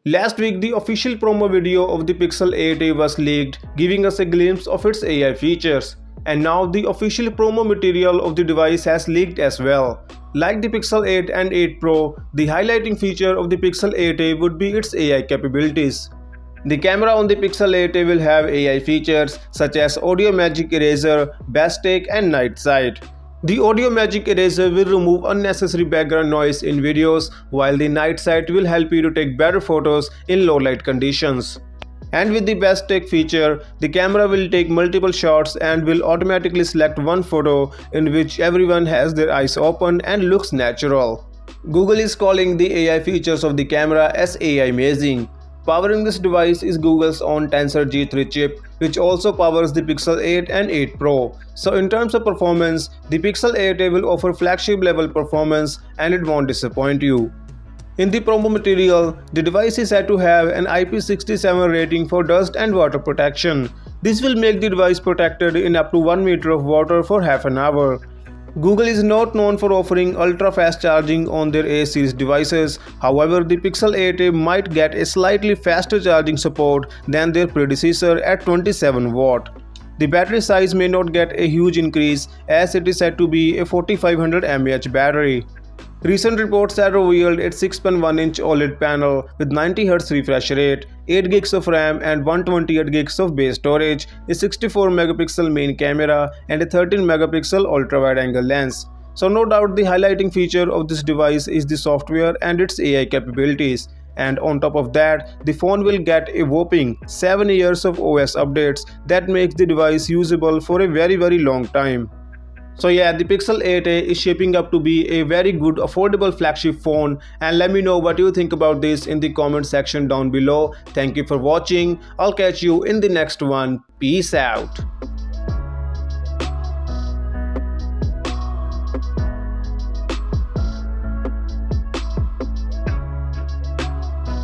Last week, the official promo video of the Pixel 8a was leaked, giving us a glimpse of its AI features. And now the official promo material of the device has leaked as well. Like the Pixel 8 and 8 Pro, the highlighting feature of the Pixel 8a would be its AI capabilities. The camera on the Pixel 8a will have AI features such as Audio Magic Eraser, Best Take and Night Sight. The Audio Magic Eraser will remove unnecessary background noise in videos, while the Night Sight will help you to take better photos in low light conditions. And with the Best Take feature, the camera will take multiple shots and will automatically select one photo in which everyone has their eyes open and looks natural. Google is calling the AI features of the camera as AI amazing. Powering this device is Google's own Tensor G3 chip, which also powers the Pixel 8 and 8 Pro. So in terms of performance, the Pixel 8a will offer flagship level performance and it won't disappoint you. In the promo material, the device is said to have an IP67 rating for dust and water protection. This will make the device protected in up to 1 meter of water for half an hour. Google is not known for offering ultra-fast charging on their A series devices. However, the Pixel 8a might get a slightly faster charging support than their predecessor at 27 watt. The battery size may not get a huge increase as it is said to be a 4500 mAh battery. Recent reports have revealed its 6.1-inch OLED panel with 90Hz refresh rate, 8GB of RAM and 128GB of base storage, a 64MP main camera and a 13MP ultra-wide-angle lens. So no doubt the highlighting feature of this device is the software and its AI capabilities. And on top of that, the phone will get a whopping 7 years of OS updates that makes the device usable for a very long time. So yeah, the Pixel 8a is shaping up to be a very good affordable flagship phone, and let me know what you think about this in the comment section down below. Thank you for watching. I'll catch you in the next one. Peace out.